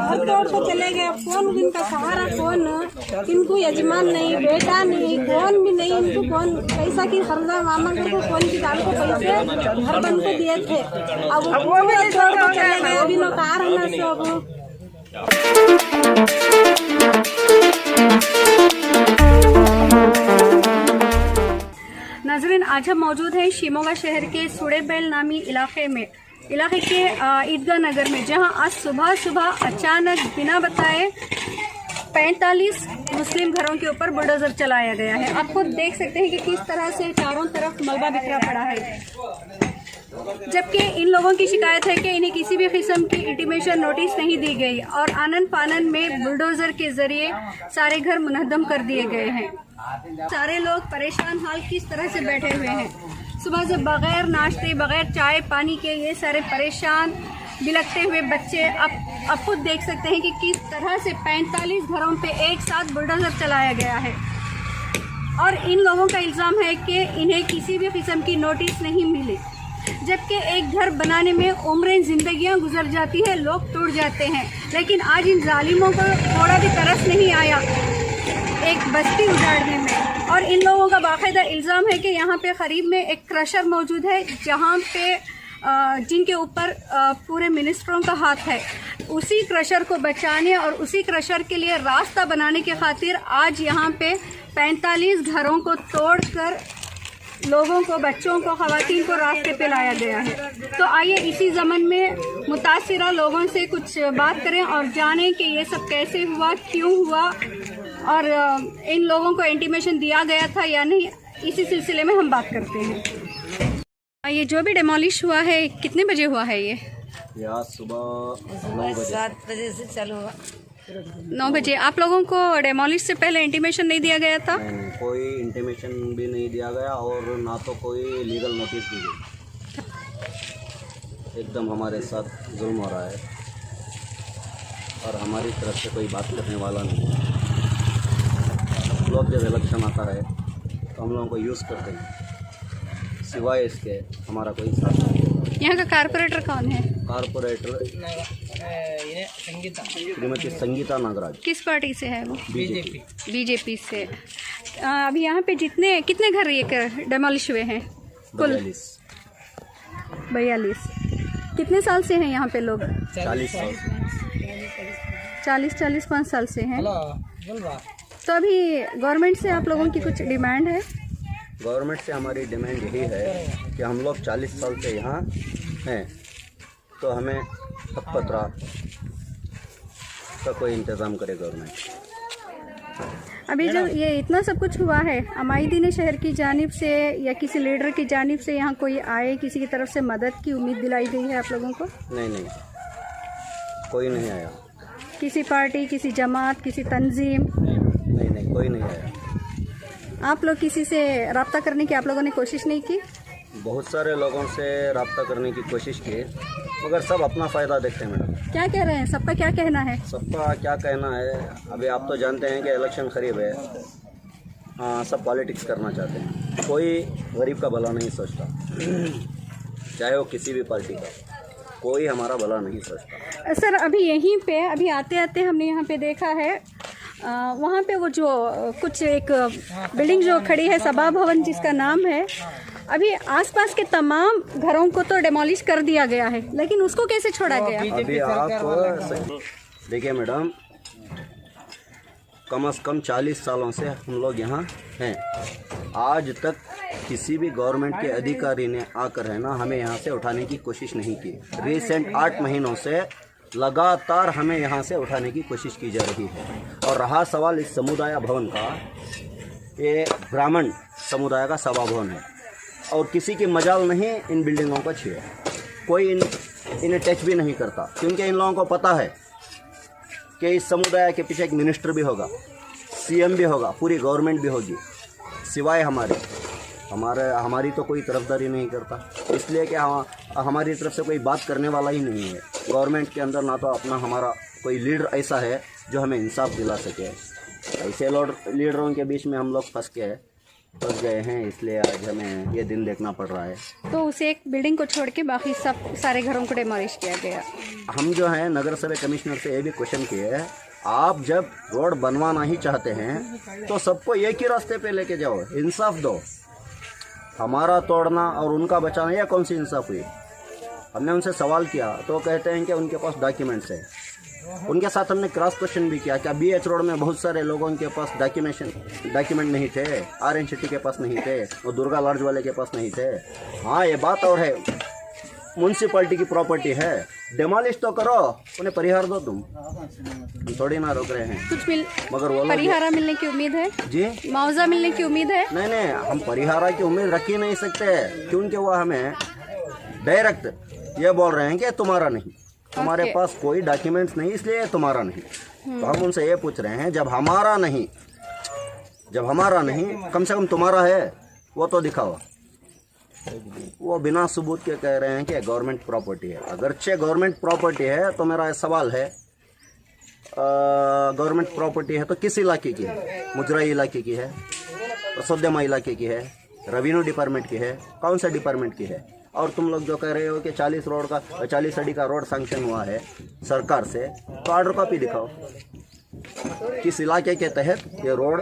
घर तोड़ के चले गए। कौन इनका सहारा, कौन इनको यजमान नहीं, बेटा नहीं, कौन भी नहीं। इनको कौन पैसा की हरदा मामा को कौन की दाल को पैसे घर बन को दिए थे। अब वो भी तोड़ के चले गए। अभी लोग आ रहे हैं सब। नाज़रीन, आज हम मौजूद हैं शिमोगा शहर के सुड़ेबेल नामी इलाके के ईदगाह नगर में, जहां आज सुबह अचानक बिना बताए 45 मुस्लिम घरों के ऊपर बुलडोजर चलाया गया है। आप खुद देख सकते हैं कि किस तरह से चारों तरफ मलबा बिखरा पड़ा है, जबकि इन लोगों की शिकायत है कि इन्हें किसी भी किस्म की इंटीमेशन नोटिस नहीं दी गई और आनन फानन में बुलडोजर के जरिए सारे घर मुनहदम कर दिए गए हैं। सारे लोग परेशान हाल किस तरह से बैठे हुए हैं। सुबह से बगैर नाश्ते, बगैर चाय पानी के ये सारे परेशान बिलखते हुए बच्चे अब खुद देख सकते हैं कि किस तरह से 45 घरों पे एक साथ बुलडोजर चलाया गया है। और इन लोगों का इल्ज़ाम है कि इन्हें किसी भी किस्म की नोटिस नहीं मिली, जबकि एक घर बनाने में उम्रें जिंदगियां गुजर जाती है, लोग टूट जाते हैं। लेकिन आज इन जालिमों को थोड़ा भी तरस नहीं आया एक बस्ती उजाड़ने में। और इन लोगों का बाकायदा इल्ज़ाम है कि यहाँ पे करीब में एक क्रशर मौजूद है, जहाँ पे जिनके ऊपर पूरे मिनिस्टरों का हाथ है। उसी क्रशर को बचाने और उसी क्रशर के लिए रास्ता बनाने के खातिर आज यहाँ पे 45 घरों को तोड़कर लोगों को, बच्चों को, ख़वातीन को रास्ते पे लाया गया है। तो आइए इसी ज़मन में मुतासिरा लोगों से कुछ बात करें और जानें कि ये सब कैसे हुआ, क्यों हुआ और इन लोगों को इंटीमेशन दिया गया था या नहीं। इसी सिलसिले में हम बात करते हैं। ये जो भी डेमोलिश हुआ है, कितने बजे हुआ है ये? यहाँ सुबह 7 बजे से चालू हुआ। 9 बजे। आप लोगों को डेमोलिश से पहले इंटीमेशन नहीं दिया गया था? नहीं, कोई इंटीमेशन भी नहीं दिया गया और ना तो कोई लीगल नोटिस दी गई। एकदम हमारे साथ जुल्म हो रहा है और हमारी तरफ से कोई बात करने वाला नहीं है। लोग जब इलेक्शन आता है तो हम लोगों को यूज़ करते हैं, सिवाय इसके हमारा कोई साथ नहीं है। यहाँ का कारपोरेटर कौन है? कारपोरेटर श्रीमती संगीता नागराज। किस पार्टी से है वो? बीजेपी से। अभी यहाँ पे कितने घर ये डेमोलिश हुए हैं? कुल 42। कितने साल से हैं यहाँ पे लोग? 40 साल। 40-45 साल से हैं। तो अभी गवर्नमेंट से आप लोगों की कुछ डिमांड है? गवर्नमेंट से हमारी डिमांड यही है कि हम लोग 40 साल से यहाँ हैं, तो हमें हक पत्रा का कोई इंतज़ाम करे गवर्नमेंट। अभी जब ये इतना सब कुछ हुआ है, अमायदीन शहर की जानिब से या किसी लीडर की जानिब से यहाँ कोई आए, किसी की तरफ से मदद की उम्मीद दिलाई गई है आप लोगों को? नहीं, कोई नहीं आया। किसी पार्टी, किसी जमात, किसी तंजीम? नहीं, कोई नहीं आया। आप लोग किसी से रब्ता करने की आप लोगों ने कोशिश नहीं की? बहुत सारे लोगों से रब्ता करने की कोशिश की, मगर सब अपना फ़ायदा देखते हैं मैडम। क्या कह रहे हैं? सबका क्या कहना है? सबका क्या कहना है, अभी आप तो जानते हैं कि इलेक्शन करीब है। हाँ, सब पॉलिटिक्स करना चाहते हैं, कोई गरीब का भला नहीं सोचता, चाहे वो किसी भी पार्टी का, कोई हमारा भला नहीं सोचता। सर, अभी यहीं पे अभी आते आते हमने यहाँ पे देखा है, वहाँ पे वो जो कुछ एक बिल्डिंग जो खड़ी है, सभा भवन जिसका नाम है, अभी आसपास के तमाम घरों को तो डेमोलिश कर दिया गया है, लेकिन उसको कैसे छोड़ा गया? अभी आप देखिए मैडम, कम से कम 40 सालों से हम लोग यहाँ हैं। आज तक किसी भी गवर्नमेंट के अधिकारी ने आकर है ना हमें यहाँ से उठाने की कोशिश नहीं की। रिसेंट 8 महीनों से लगातार हमें यहाँ से उठाने की कोशिश की जा रही है। और रहा सवाल इस समुदाय भवन का, ये ब्राह्मण समुदाय का सभा भवन है और किसी की मजाल नहीं इन बिल्डिंगों को छुए, कोई इन्हें टच भी नहीं करता, क्योंकि इन लोगों को पता है कि इस समुदाय के पीछे एक मिनिस्टर भी होगा, सीएम भी होगा, पूरी गवर्नमेंट भी होगी, सिवाय हमारी तो कोई तरफदारी नहीं करता, इसलिए कि हमारी तरफ से कोई बात करने वाला ही नहीं है। गवर्नमेंट के अंदर ना तो हमारा कोई लीडर ऐसा है जो हमें इंसाफ दिला सके। ऐसे लीडरों के बीच में हम लोग फंस के हैं फंस गए हैं, इसलिए आज हमें ये दिन देखना पड़ रहा है। तो उसे एक बिल्डिंग को छोड़ के बाकी सब सारे घरों को डेमोलिश किया गया। हम जो है नगर सभा कमिश्नर से ये भी क्वेश्चन किए है, आप जब रोड बनवाना ही चाहते हैं तो सबको एक ही रास्ते पे लेके जाओ, इंसाफ दो। हमारा तोड़ना और उनका बचाना यह कौन सी इंसाफ हुई? हमने उनसे सवाल किया तो कहते हैं कि उनके पास डॉक्यूमेंट्स है। उनके साथ हमने क्रॉस क्वेश्चन भी किया, क्या BH रोड में बहुत सारे लोगों के पास डॉक्यूमेंट नहीं थे? RN शेट्टी के पास नहीं थे, वो दुर्गा लॉज वाले के पास नहीं थे। हाँ, ये बात और है, म्यूनसिपैलिटी की प्रॉपर्टी है, डेमोलिश तो करो, उन्हें परिहार दो। तुम थोड़ी ना रोक रहे हैं कुछ मगर वो परिहारा मिलने की उम्मीद है जी, मुआवजा मिलने की उम्मीद है। नहीं, हम परिहारा की उम्मीद रख ही नहीं सकते, क्योंकि वो हमें डायरेक्ट ये बोल रहे हैं कि तुम्हारा नहीं, तुम्हारे पास कोई डॉक्यूमेंट्स नहीं, इसलिए तुम्हारा नहीं। तो हम उनसे ये पूछ रहे हैं, जब हमारा नहीं कम से कम तुम्हारा है वो तो दिखाओ। वो बिना सबूत के कह रहे हैं कि गवर्नमेंट प्रॉपर्टी है। अगरचे गवर्नमेंट प्रॉपर्टी है तो मेरा सवाल है, गवर्नमेंट प्रॉपर्टी है तो किस इलाके की है? मुजराई इलाके की है, सोद्यमा इलाके की है, रेवेन्यू डिपार्टमेंट की है, कौन सा डिपार्टमेंट की है? और तुम लोग जो कह रहे हो कि 40 अड़ी का रोड सैंक्शन हुआ है सरकार से, तो ऑर्डर कॉपी दिखाओ, किस इलाके के तहत ये रोड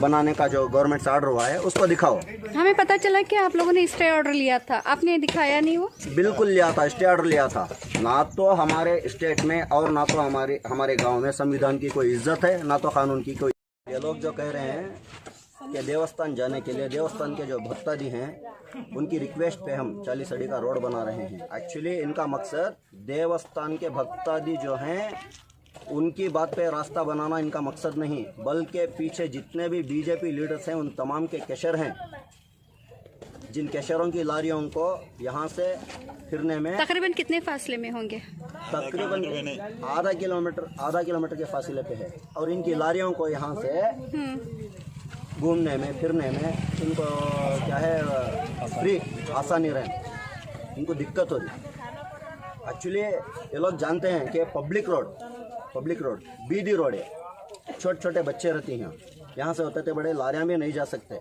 बनाने का जो गवर्नमेंट से ऑर्डर हुआ है उसको दिखाओ। हमें पता चला कि आप लोगों ने स्टे ऑर्डर लिया था, आपने दिखाया नहीं। वो बिल्कुल लिया था, स्टे ऑर्डर लिया था। ना तो हमारे स्टेट में और ना तो हमारे गांव में संविधान की कोई इज्जत है, ना तो कानून की कोई। ये लोग जो कह रहे हैं कि देवस्थान जाने के लिए देवस्थान के जो भक्तादी हैं उनकी रिक्वेस्ट पे हम 40 अड़ी का रोड बना रहे हैं। एक्चुअली इनका मकसद देवस्थान के भक्तादी जो हैं उनकी बात पे रास्ता बनाना इनका मकसद नहीं, बल्कि पीछे जितने भी बीजेपी लीडर्स हैं उन तमाम के कैशर हैं, जिन कैशरों की लारियों को यहाँ से फिरने में तकरीबन कितने फासले में होंगे? तकरीबन आधा किलोमीटर के फासले पे है। और इनकी लारियों को यहाँ से घूमने में फिरने में इनको क्या है फ्री आसानी रहे, इनको दिक्कत हो रही। एक्चुअली ये लोग जानते हैं कि पब्लिक रोड बीडी रोड है, छोटे छोटे बच्चे रहते हैं यहाँ से, होते थे बड़े लारियाँ में नहीं जा सकते,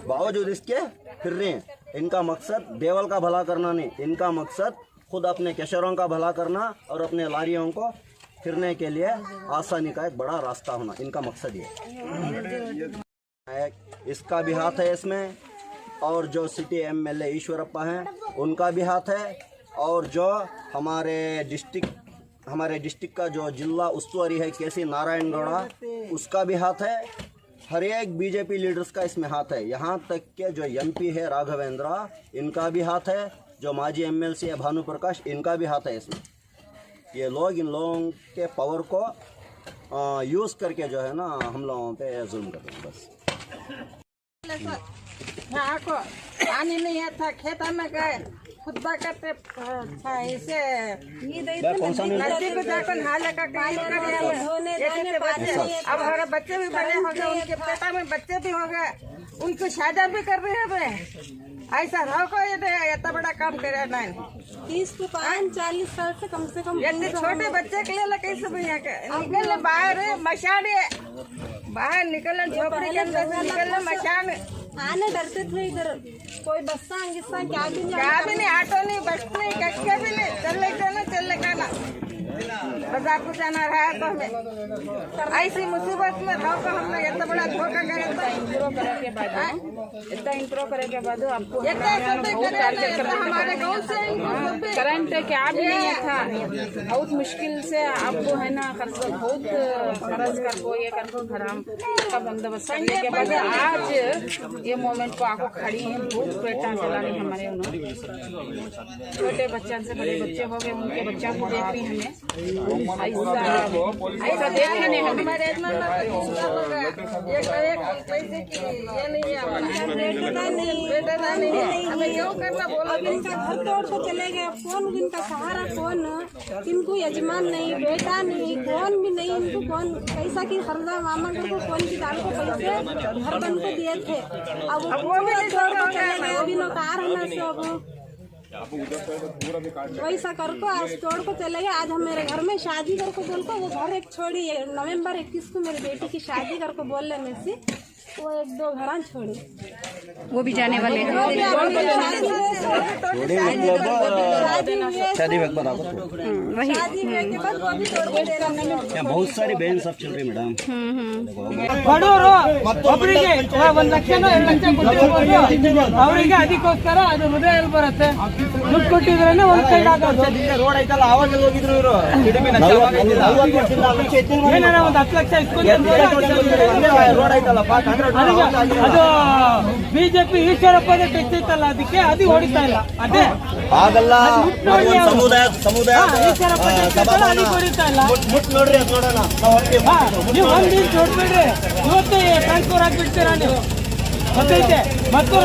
बावजूद इसके फिर रहे हैं। इनका मकसद देवल का भला करना नहीं, इनका मकसद खुद अपने कैशरों का भला करना और अपने लारियों को फिरने के लिए आसानी का एक बड़ा रास्ता होना, इनका मकसद ये। इसका भी हाथ है इसमें, और जो सिटी MLA ईश्वरप्पा हैं उनका भी हाथ है, और जो हमारे डिस्ट्रिक्ट का जो जिला उस्तुवारी है KC नारायण गौड़ा, उसका भी हाथ है। हर एक बीजेपी लीडर्स का इसमें हाथ है। यहाँ तक के जो MP है राघवेंद्र, इनका भी हाथ है। जो माजी MLC है भानु प्रकाश, इनका भी हाथ है इसमें। ये लोग इन लोगों के पावर को यूज़ करके जो है ना हम लोगों पे जुल्म कर रहे हैं बस। यहाँ को पानी नहीं आता, खेता में गए खुदबा करते ऐसे नदी को जाकर नहा का काम कर। अब हमारे बच्चे भी बड़े हो गए, उनके पेटा में बच्चे भी हो गए, उनको शादी भी कर रहे हैं। ऐसा रहो को इतना बड़ा काम करे ना, 30-40 साल से कम छोटे बच्चे के लिए कैसे भैया निकलने बाहर मशान बाहर निकलने झोपड़ी के अंदर से निकलने मशान आने डरते थे। इधर कोई बस्सा क्या भी नहीं, ऑटो नहीं, बस नहीं, कच्चे भी नहीं, चलने का ना बाजार को जाना रहा तो हमें ऐसी मुसीबत में रहो तो हमने इतना बड़ा धोखा करे। इतना इंट्रो करे के बाद आपको हमारे गाँव से करंट क्या भी नहीं था, बहुत मुश्किल से आपको है ना बहुत खर्च कर को ये कर को घराम का बंदोबस्त करने के बाद आज ये मोमेंट को आपको खड़ी है। बहुत पेटा चला रही हमारे उन्होंने, छोटे बच्चों से बड़े बच्चे हो गए, उनके बच्चों को देख रही हमें ऐसा देखने नहीं हमें। घर तोड़ को चले गए, कौन इनका सहारा, कौन इनको यजमान नहीं, बेटा नहीं, कौन भी नहीं, इनको कौन पैसा की हरदा मामा को कौन की दाल को पैसे घर बन को दिए थे। अब वो भी तोड़ को चले गए, अभी लोग आ रहे हैं सब वैसा कर को आज तोड़ को चले गए। आज हम मेरे घर में शादी कर को बोल को वो घर एक छोड़ी, नवंबर 21 को मेरी बेटी की शादी कर को बोल रहे में से वो 1-2 घरान छोड़े वो भी जाने वाले हैं। थोड़े मतलब शादी के बाद आपको वही यहाँ बहुत सारी बहन सब चल रही मैडम। ಬಡವರು ಒಬ್ಬರಿಗೆ 1 ಲಕ್ಷನೋ 2 ಲಕ್ಷ ಕೊಟ್ಟಿರ್ಬೋದು, ಅವರಿಗೆ ಅದಕ್ಕೋಸ್ಕರ ಅದು ಹೃದಯ ಬರುತ್ತೆ. ದುಡ್ಡು ಕೊಟ್ಟಿದ್ರೇನೆ ಒಂದ್ ಸೈಡ್ ಆಗೋದು. ರೋಡ್ ಐತಲ್ಲ ಅವಾಗ ಹೋಗಿದ್ರು ಇವರು ಏನಾರ ಒಂದ್ 10 ಲಕ್ಷ ರೋಡ್ ಐತಲ್ಲಪ್ಪ ಅದು ಬಿಜೆಪಿ ಈಶ್ವರಪ್ಪನೇ ಟೆಕ್ಸ್ ಐತಲ್ಲ, ಅದಕ್ಕೆ ಅದು ಹೊಡಿತಾ ಇಲ್ಲ. ಅದೇ ಆಗಲ್ಲ ಸಮುದಾಯ ಈಶ್ವರಪ್ಪ ಅದಕ್ಕೆ ಹೊಡಿತಾ ಇಲ್ಲ. ಮುಟ್ ನೋಡ್ರಿ ಅದು ನೋಡೋಣ ನೀವು ಒಂದ್ ಇಂಚ್ ಹೊಡ್ಬಿಡ್ರಿ, ಇವತ್ತೇ ಟ್ರಾನ್ಸ್ಫರ್ ಆಗ್ಬಿಡ್ತೀರಾ ನೀವು. ಗೊತ್ತೈತೆ ಮತ್ತು